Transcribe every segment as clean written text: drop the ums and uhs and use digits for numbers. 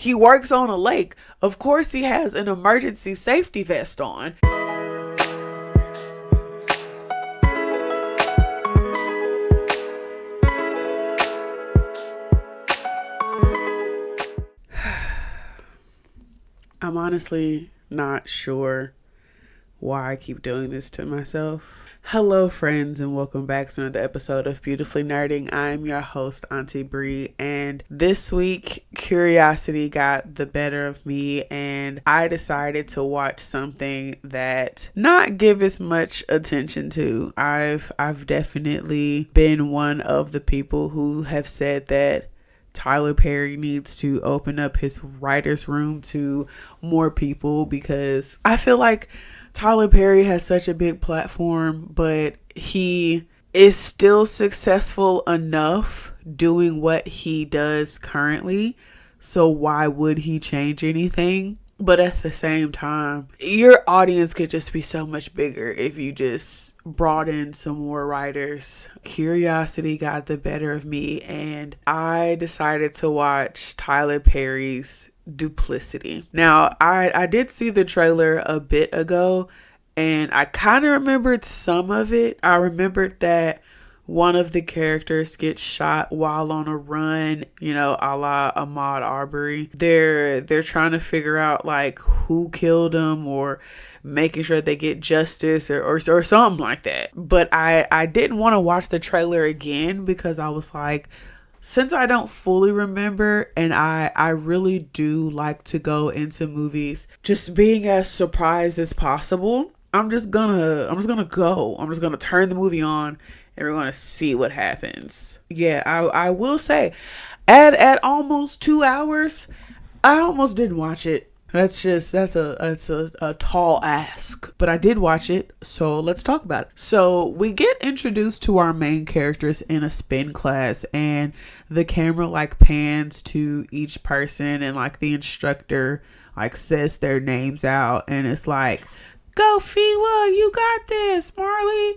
He works on a lake. Of course he has an emergency safety vest on. I'm honestly not sure why I keep doing this to myself. Hello friends, and welcome back to another episode of Beautifully Nerding. I'm your host, Auntie Bri, and this week curiosity got the better of me and I decided to watch something that not give as much attention to. I've definitely been one of the people who have said that Tyler Perry needs to open up his writer's room to more people, because I feel like Tyler Perry has such a big platform, but he is still successful enough doing what he does currently. So why would he change anything? But at the same time, your audience could just be so much bigger if you just brought in some more writers. Curiosity got the better of me, and I decided to watch Tyler Perry's Duplicity. Now, I did see the trailer a bit ago, and I kind of remembered some of it. I remembered that one of the characters gets shot while on a run, a la Ahmaud Arbery. They're trying to figure out like who killed him, or making sure they get justice or something like that. But I didn't want to watch the trailer again, because I was like, since I don't fully remember, and I really do like to go into movies just being as surprised as possible, I'm just gonna turn the movie on and we're gonna see what happens. Yeah, I will say, at almost 2 hours, I almost didn't watch it. That's a tall ask, but I did watch it, so let's talk about it. So we get introduced to our main characters in a spin class, and the camera like pans to each person, and like the instructor like says their names out, and it's like, "Go Fila, you got this, Marley."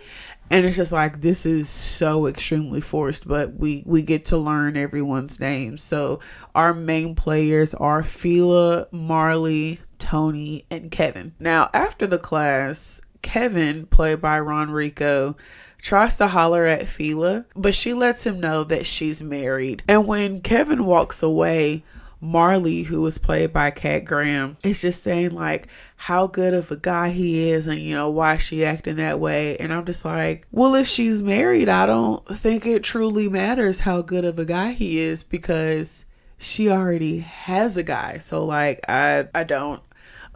And it's just like, this is so extremely forced, but we get to learn everyone's names. So our main players are Fila, Marley, Tony, and Kevin. Now, after the class, Kevin, played by Ron Rico, tries to holler at Fila, but she lets him know that she's married. And when Kevin walks away, Marley, who was played by Kat Graham, is just saying like how good of a guy he is, and why she acting that way. And I'm just like, well, if she's married, I don't think it truly matters how good of a guy he is, because she already has a guy. So like, I don't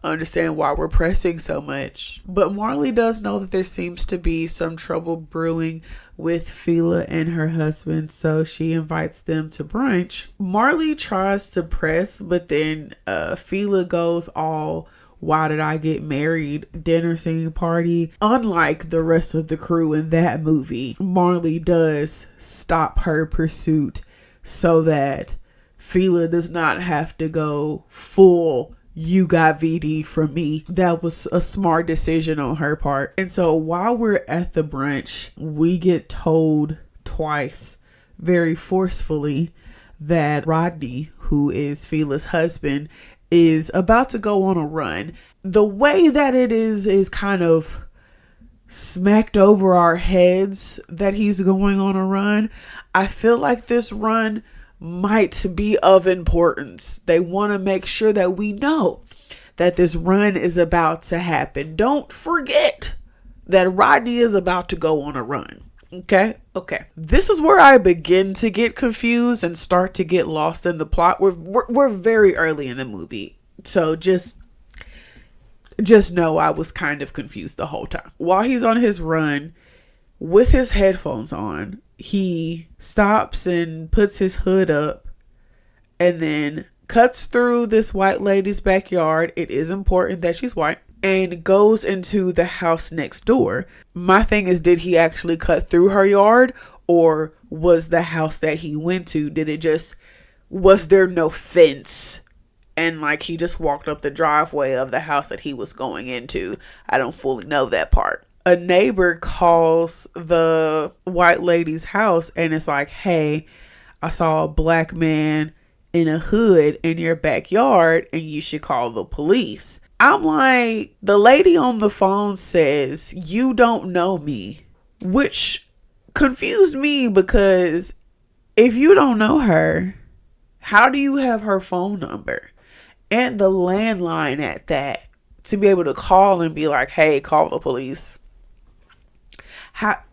understand why we're pressing so much. But Marley does know that there seems to be some trouble brewing with Fila and her husband, so she invites them to brunch. Marley tries to press, but then Fila goes all, "Why did I get married?" dinner scene party. Unlike the rest of the crew in that movie, Marley does stop her pursuit so that Fila does not have to go full "you got VD from me." That was a smart decision on her part. And so while we're at the brunch, we get told twice, very forcefully, that Rodney, who is Fila's husband, is about to go on a run. The way that it is kind of smacked over our heads that he's going on a run. I feel like this run might be of importance. They want to make sure that we know that this run is about to happen. Don't forget that Rodney is about to go on a run. Okay. This is where I begin to get confused and start to get lost in the plot. We're very early in the movie, so just know I was kind of confused the whole time. While he's on his run with his headphones on, he stops and puts his hood up and then cuts through this white lady's backyard. It is important that she's white. And goes into the house next door. My thing is, did he actually cut through her yard, or was the house that he went to, was there no fence? And like he just walked up the driveway of the house that he was going into. I don't fully know that part. A neighbor calls the white lady's house and it's like, "Hey, I saw a black man in a hood in your backyard and you should call the police. I'm like, the lady on the phone says, you don't know me, which confused me because if you don't know her, how do you have her phone number and the landline at that to be able to call and be like, hey, call the police?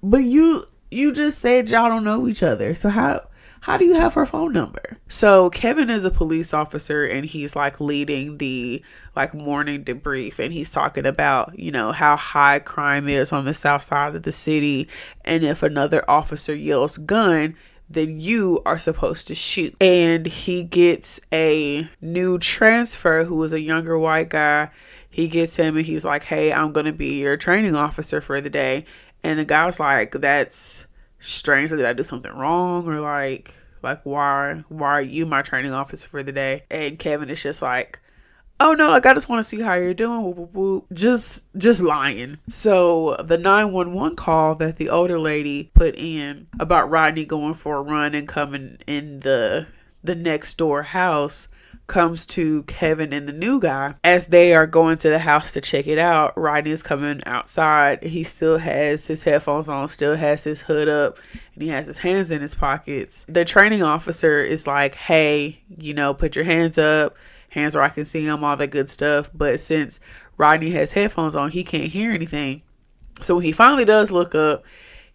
But you just said y'all don't know each other. So how do you have her phone number? So Kevin is a police officer and he's like leading the like morning debrief, and he's talking about, you know, how high crime is on the south side of the city, and if another officer yells gun, then you are supposed to shoot. And he gets a new transfer who is a younger white guy. He gets him and he's like, hey, I'm going to be your training officer for the day. And the guy was like, that's strange. Did I do something wrong? Or like why are you my training officer for the day? And Kevin is just like, oh no, like I just want to see how you're doing. Whoop, whoop, whoop. Just lying. So the 911 call that the older lady put in about Rodney going for a run and coming in the next door house comes to Kevin and the new guy. As they are going to the house to check it out, Rodney is coming outside. He still has his headphones on, still has his hood up, and he has his hands in his pockets. The training officer is like, hey, you know, put your hands up, hands where I can see them, all that good stuff. But since Rodney has headphones on, he can't hear anything. So when he finally does look up,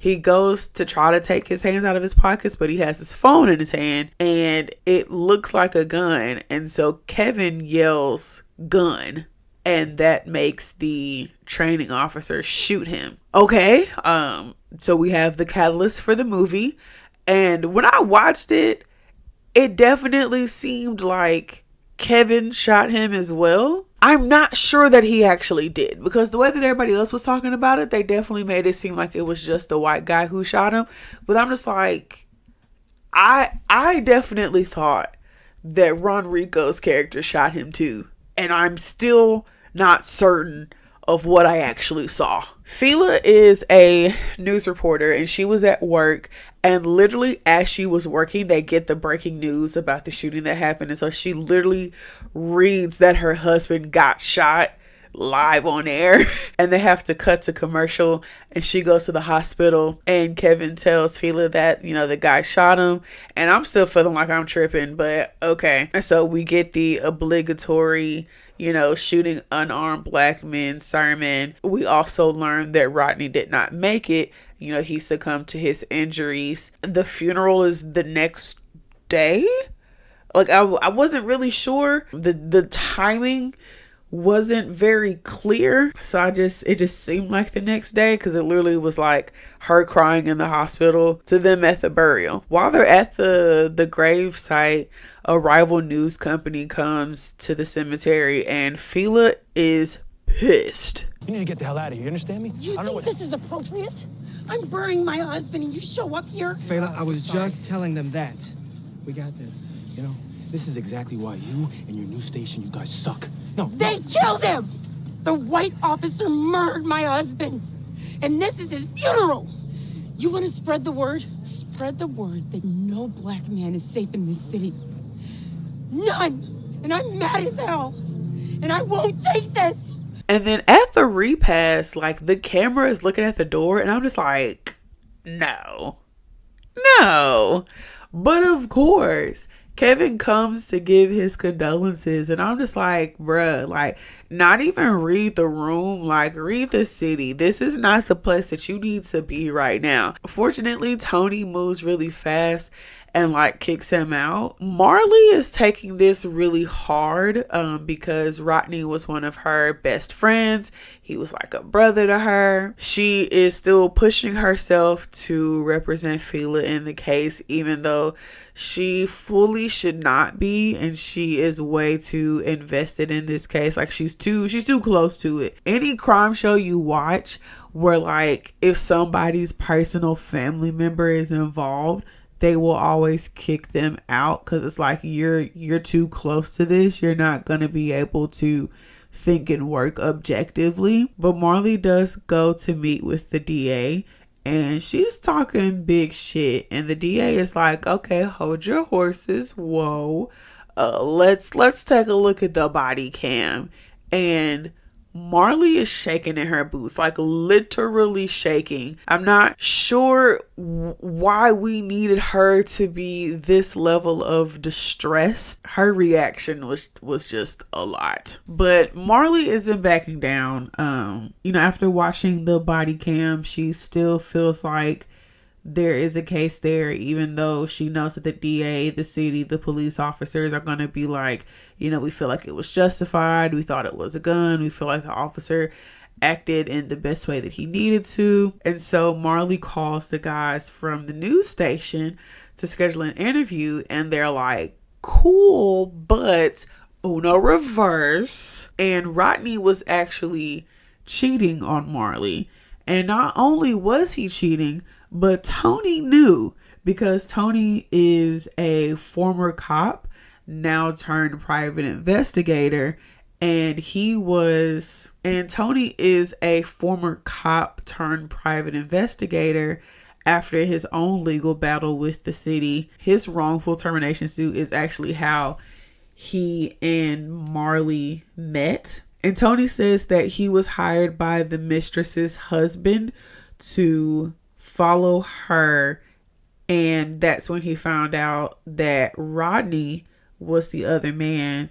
he goes to try to take his hands out of his pockets, but he has his phone in his hand and it looks like a gun. And so Kevin yells gun, and that makes the training officer shoot him. Okay. So we have the catalyst for the movie. And when I watched it, it definitely seemed like Kevin shot him as well. I'm not sure that he actually did, because the way that everybody else was talking about it, they definitely made it seem like it was just the white guy who shot him. But I'm just like, I definitely thought that Ron Rico's character shot him too. And I'm still not certain of what I actually saw. Fila is a news reporter and she was at work, and literally as she was working, they get the breaking news about the shooting that happened. And so she literally reads that her husband got shot live on air and they have to cut to commercial, and she goes to the hospital and Kevin tells Fila that, you know, the guy shot him. And I'm still feeling like I'm tripping, but okay. And so we get the obligatory, you know, shooting unarmed black men sermon. We also learned that Rodney did not make it. You know, he succumbed to his injuries. The funeral is the next day. Like I wasn't really sure. The timing wasn't very clear. So it just seemed like the next day, because it literally was like her crying in the hospital to them at the burial. While they're at the grave site, a rival news company comes to the cemetery and Fila is pissed. You need to get the hell out of here, you understand me? You think this is appropriate? I'm burying my husband and you show up here? Fela, I was just telling them that. We got this. You know, this is exactly why you and your new station, you guys suck. No. They killed him! The white officer murdered my husband. And this is his funeral. You want to spread the word? Spread the word that no black man is safe in this city. None. And I'm mad as hell. And I won't take this. And then at the repast, like, the camera is looking at the door and I'm just like, no. But of course, Kevin comes to give his condolences and I'm just like, bruh, like, not even read the room, like, read the city. This is not the place that you need to be right now. Fortunately, Tony moves really fast and like kicks him out. Marley is taking this really hard because Rodney was one of her best friends. He was like a brother to her. She is still pushing herself to represent Fila in the case, even though she fully should not be, and she is way too invested in this case. Like, she's too close to it. Any crime show you watch where, like, if somebody's personal family member is involved, they will always kick them out because it's like, you're too close to this. You're not going to be able to think and work objectively. But Marley does go to meet with the DA and she's talking big shit. And the DA is like, okay, hold your horses. Whoa. Let's take a look at the body cam. And Marley is shaking in her boots, like literally shaking. I'm not sure why we needed her to be this level of distress. Her reaction was just a lot. But Marley isn't backing down. After watching the body cam, she still feels like there is a case there, even though she knows that the DA, the city, the police officers are going to be like, we feel like it was justified. We thought it was a gun. We feel like the officer acted in the best way that he needed to. And so Marley calls the guys from the news station to schedule an interview, and they're like, cool, but Uno reverse. And Rodney was actually cheating on Marley. And not only was he cheating, but Tony knew, because Tony is a former cop, now turned private investigator. And Tony is a former cop turned private investigator after his own legal battle with the city. His wrongful termination suit is actually how he and Marley met. And Tony says that he was hired by the mistress's husband to follow her, and that's when he found out that Rodney was the other man.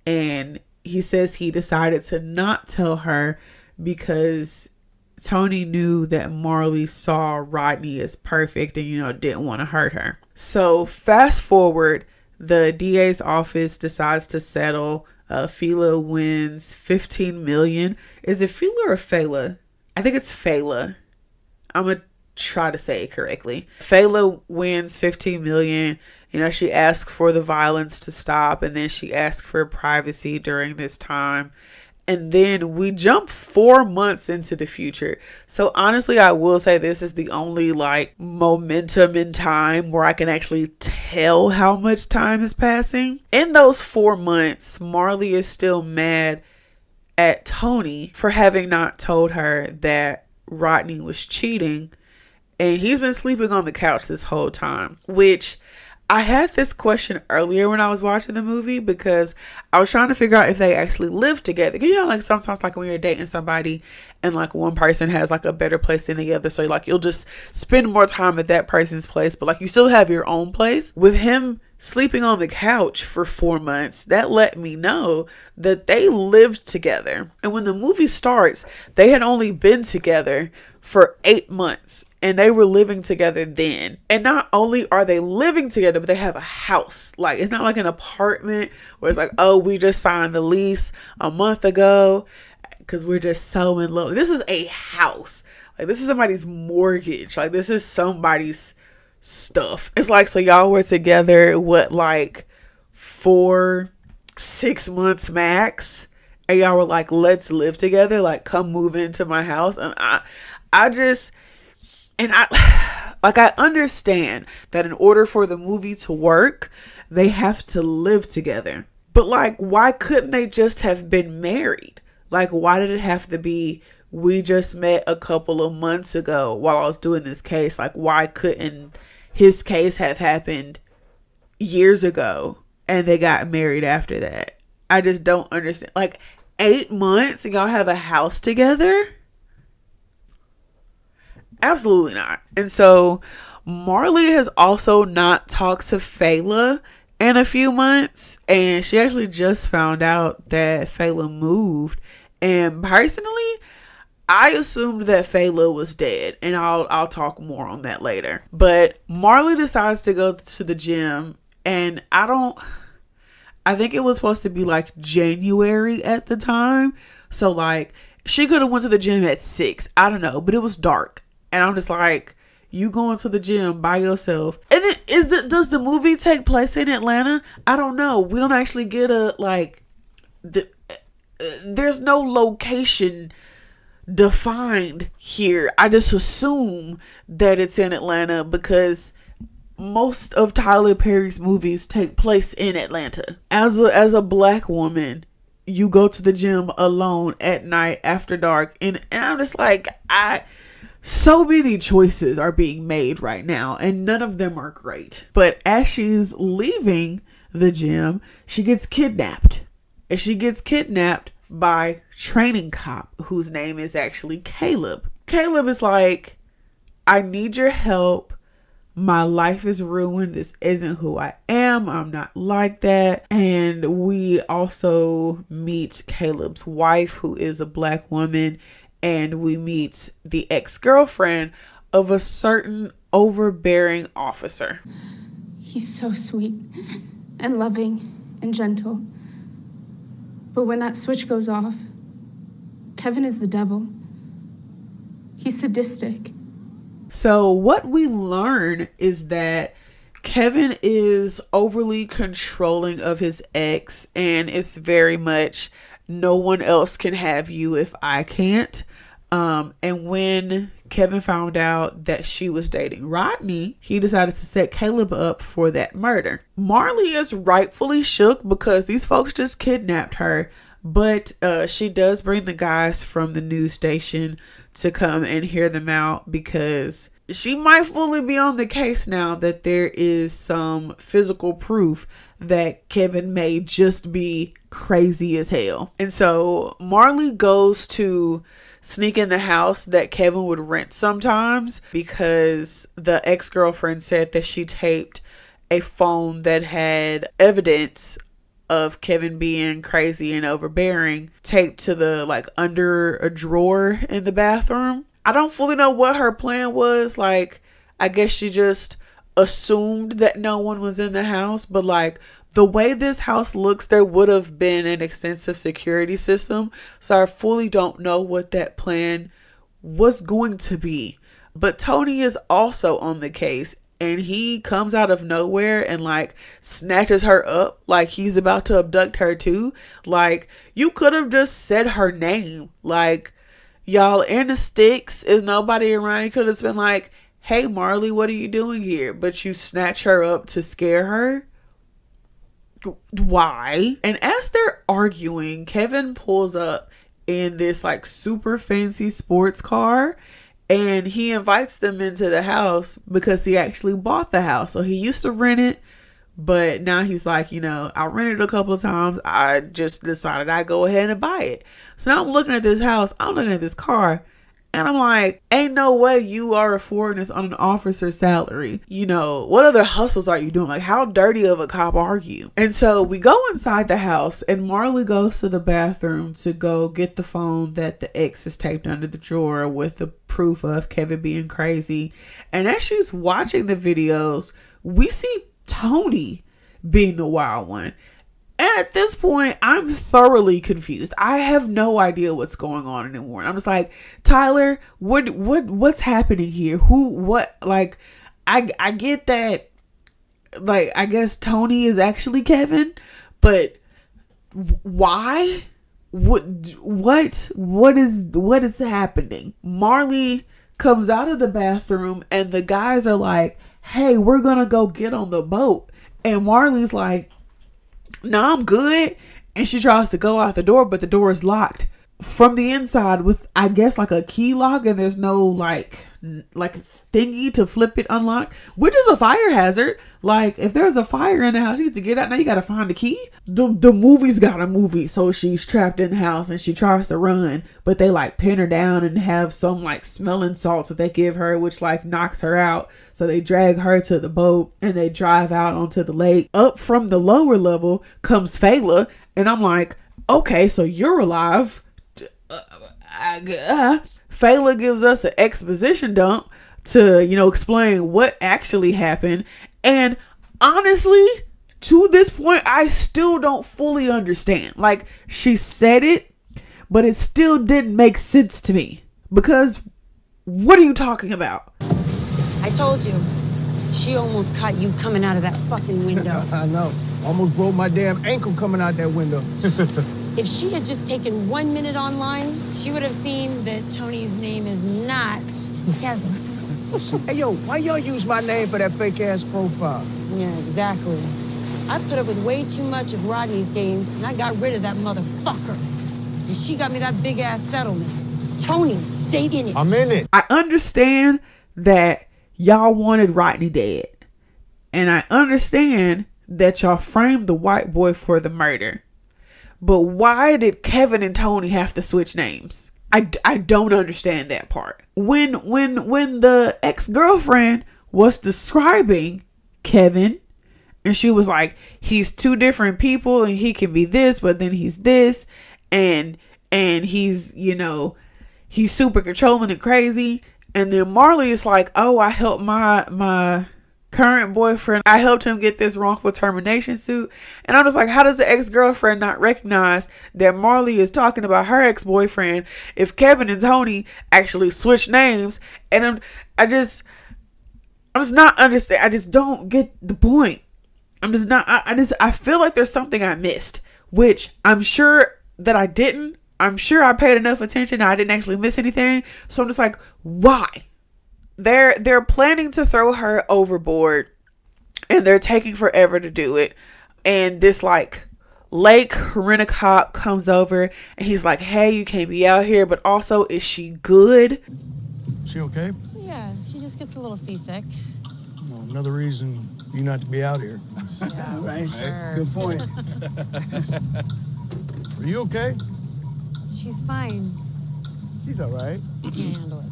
And he says he decided to not tell her because Tony knew that Marley saw Rodney as perfect and didn't want to hurt her. So fast forward, the DA's office decides to settle. Fela wins $15 million. Is it Fela or Fela? I think it's Fela. I'm gonna try to say it correctly. Fela wins $15 million. She asks for the violence to stop, and then she asks for privacy during this time. And then we jump 4 months into the future. So honestly, I will say this is the only momentum in time where I can actually tell how much time is passing. In those 4 months, Marley is still mad at Tony for having not told her that Rodney was cheating. And he's been sleeping on the couch this whole time, which I had this question earlier when I was watching the movie, because I was trying to figure out if they actually live together. Because sometimes when you're dating somebody and one person has a better place than the other, so you'll just spend more time at that person's place, but you still have your own place. With him sleeping on the couch for 4 months, that let me know that they lived together. And when the movie starts, they had only been together for 8 months, and they were living together then. And not only are they living together, but they have a house. It's not like an apartment where it's oh, we just signed the lease a month ago because we're just so in love. This is a house. This is somebody's mortgage. This is somebody's stuff. It's so y'all were together for 6 months max, and y'all were let's live together, come move into my house. And I understand that in order for the movie to work, they have to live together. But why couldn't they just have been married? Why did it have to be, we just met a couple of months ago while I was doing this case? Why couldn't his case have happened years ago and they got married after that? I just don't understand. 8 months and y'all have a house together? Absolutely not. And so Marley has also not talked to Fela in a few months, and she actually just found out that Fela moved. And personally, I assumed that Fela was dead, and I'll talk more on that later. But Marley decides to go to the gym, and I think it was supposed to be January at the time. So she could have went to the gym at 6. I don't know, but it was dark. And I'm just you going to the gym by yourself. And then does the movie take place in Atlanta? I don't know. We don't actually get there's no location defined here. I just assume that it's in Atlanta because most of Tyler Perry's movies take place in Atlanta. As a black woman, you go to the gym alone at night after dark, and I'm just So many choices are being made right now, and none of them are great. But as she's leaving the gym, she gets kidnapped. And she gets kidnapped by training cop, whose name is actually Caleb. Caleb is like, I need your help. My life is ruined. This isn't who I am. I'm not like that. And we also meet Caleb's wife, who is a black woman. And we meet the ex-girlfriend of a certain overbearing officer. He's so sweet and loving and gentle. But when that switch goes off, Kevin is the devil. He's sadistic. So what we learn is that Kevin is overly controlling of his ex, and it's very much no one else can have you if I can't. And when Kevin found out that she was dating Rodney, he decided to set Caleb up for that murder. Marley is rightfully shook because these folks just kidnapped her. But she does bring the guys from the news station to come and hear them out, because she might fully be on the case now that there is some physical proof that Kevin may just be crazy as hell. And so Marley goes to sneak in the house that Kevin would rent sometimes, because the ex-girlfriend said that she taped a phone that had evidence of Kevin being crazy and overbearing taped to the under a drawer in the bathroom. I don't fully know what her plan was. I guess she just assumed that no one was in the house, but the way this house looks, there would have been an extensive security system. So I fully don't know what that plan was going to be. But Tony is also on the case, and he comes out of nowhere and snatches her up like he's about to abduct her too. You could have just said her name. Y'all in the sticks, is nobody around. You could have been like, hey Marley, what are you doing here? But you snatch her up to scare her. Why? And as they're arguing, Kevin pulls up in this super fancy sports car, and he invites them into the house because he actually bought the house. So he used to rent it, but now he's I rented it a couple of times. I just decided I'd go ahead and buy it. So now I'm looking at this house, I'm looking at this car, and I'm like, ain't no way you are affording this on an officer's salary. What other hustles are you doing? How dirty of a cop are you? And so we go inside the house, and Marley goes to the bathroom to go get the phone that the ex is taped under the drawer with the proof of Kevin being crazy. And as she's watching the videos, we see Tony being the wild one. And at this point, I'm thoroughly confused. I have no idea what's going on anymore. I'm just like, Tyler, what's happening here? I get that, I guess Tony is actually Kevin, but why? What is happening? Marley comes out of the bathroom, and the guys are like, hey, we're gonna go get on the boat. And Marley's like, no, I'm good. And she tries to go out the door, but the door is locked from the inside with, I guess, a key lock, and there's no thingy to flip it unlocked, which is a fire hazard. If there's a fire in the house, you need to get out. Now you gotta find the key. The movie's got a movie, so she's trapped in the house and she tries to run, but they pin her down and have some smelling salts that they give her, which knocks her out. So they drag her to the boat and they drive out onto the lake. Up from the lower level comes Fayla, and I'm like, okay, so you're alive. Fayla gives us an exposition dump to, explain what actually happened. And honestly, to this point, I still don't fully understand. She said it, but it still didn't make sense to me. Because what are you talking about? I told you. She almost caught you coming out of that fucking window. I know. Almost broke my damn ankle coming out that window. If she had just taken 1 minute online, she would have seen that Tony's name is not Kevin. Hey, yo, why y'all use my name for that fake-ass profile? Yeah, exactly. I put up with way too much of Rodney's games, and I got rid of that motherfucker. And she got me that big-ass settlement. Tony, stay in it. I'm in it. I understand that y'all wanted Rodney dead. And I understand that y'all framed the white boy for the murder. But why did Kevin and Tony have to switch names? I don't understand that part. When the ex-girlfriend was describing Kevin, and she was like, he's two different people and he can be this, but then he's this, and he's, you know, he's super controlling and crazy. And then Marley is like, oh, I helped my current boyfriend, I helped him get this wrongful termination suit. And I'm just like, how does the ex-girlfriend not recognize that Marley is talking about her ex-boyfriend if Kevin and Tony actually switch names? And I'm just not understand. I just don't get the point. I feel like there's something I missed, which I'm sure that I didn't. I'm sure I paid enough attention. I didn't actually miss anything. So I'm just like, why? They're planning to throw her overboard, and they're taking forever to do it. And this like Lake rent-a-cop comes over, and he's like, hey, you can't be out here, but also, is she good? She okay? Yeah, she just gets a little seasick. Well, another reason you not to be out here. Yeah, Right. sure. Good point. Are you okay? She's fine. She's all right. Can't handle it.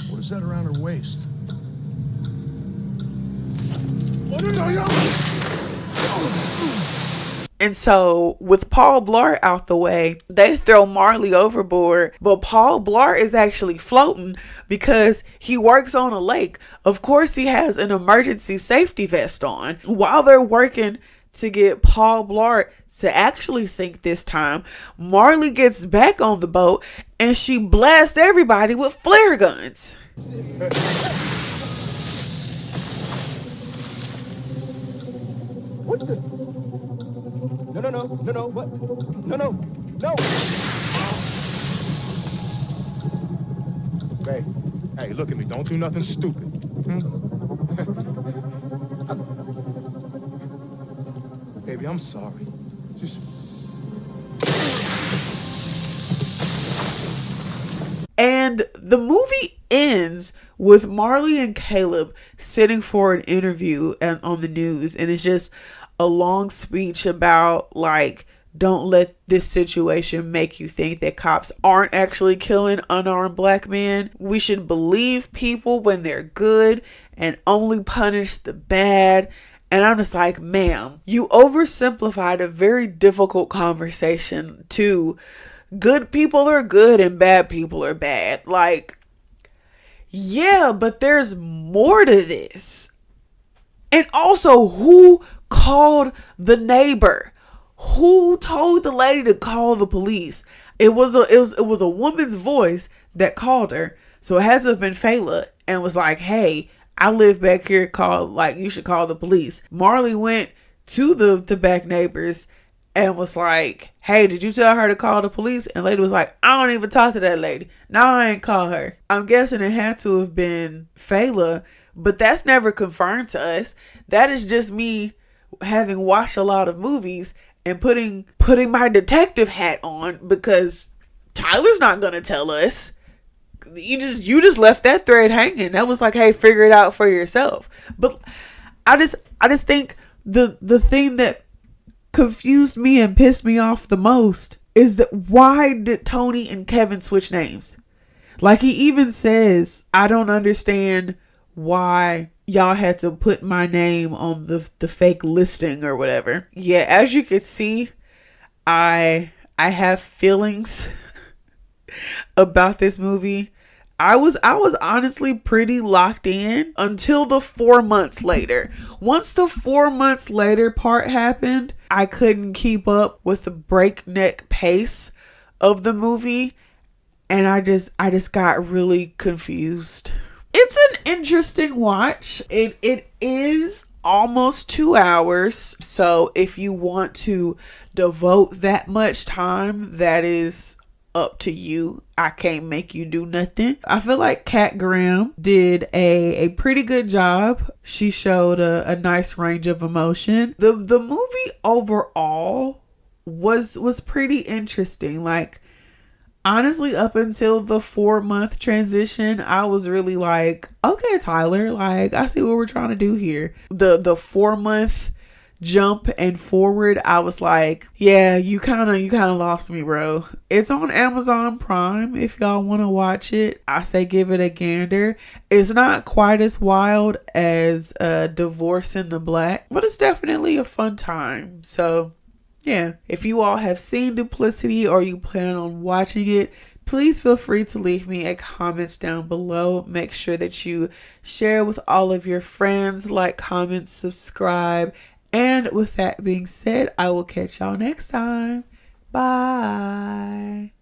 What is that around her waist? And so with Paul Blart out the way, they throw Marley overboard, but Paul Blart is actually floating because he works on a lake. Of course, he has an emergency safety vest on. While they're working to get Paul Blart to actually sink this time, Marley gets back on the boat and she blasts everybody with flare guns. What the? No, what? No. Hey, look at me. Don't do nothing stupid. Baby, I'm sorry. And the movie ends with Marley and Caleb sitting for an interview on the news, and it's just a long speech about like, don't let this situation make you think that cops aren't actually killing unarmed black men. We should believe people when they're good and only punish the bad. And I'm just like, ma'am, you oversimplified a very difficult conversation to good people are good and bad people are bad. Like, yeah, but there's more to this. And also, who called the neighbor? Who told the lady to call the police? It was a woman's voice that called her. So it had to have been Fayla and was like, hey, I live back here, you should call the police. Marley went to the back neighbors and was like, hey, did you tell her to call the police? And the lady was like, I don't even talk to that lady. No, I ain't call her. I'm guessing it had to have been Fayla, but that's never confirmed to us. That is just me having watched a lot of movies and putting my detective hat on, because Tyler's not gonna tell us. You just left that thread hanging. That was like, hey, figure it out for yourself. But I just think the thing that confused me and pissed me off the most is that why did Tony and Kevin switch names? Like, he even says, I don't understand why y'all had to put my name on the fake listing or whatever. Yeah, as you could see, I have feelings about this movie. I was honestly pretty locked in until the 4 months later. Once the 4 months later part happened, I couldn't keep up with the breakneck pace of the movie, and I just got really confused. It's an interesting watch. It is almost 2 hours. So if you want to devote that much time, that is up to you. I can't make you do nothing. I feel like Kat Graham did a pretty good job. She showed a nice range of emotion. The movie overall was pretty interesting. Like, Honestly, up until the 4-month transition, I was really like, okay, Tyler, like, I see what we're trying to do here. The 4-month jump and forward, I was like, yeah, you kind of lost me, bro. It's on Amazon Prime if y'all want to watch it. I say give it a gander. It's not quite as wild as Divorce in the Black, but it's definitely a fun time. So yeah, if you all have seen Duplicity or you plan on watching it, please feel free to leave me a comments down below. Make sure that you share with all of your friends, like, comment, subscribe. And with that being said, I will catch y'all next time. Bye.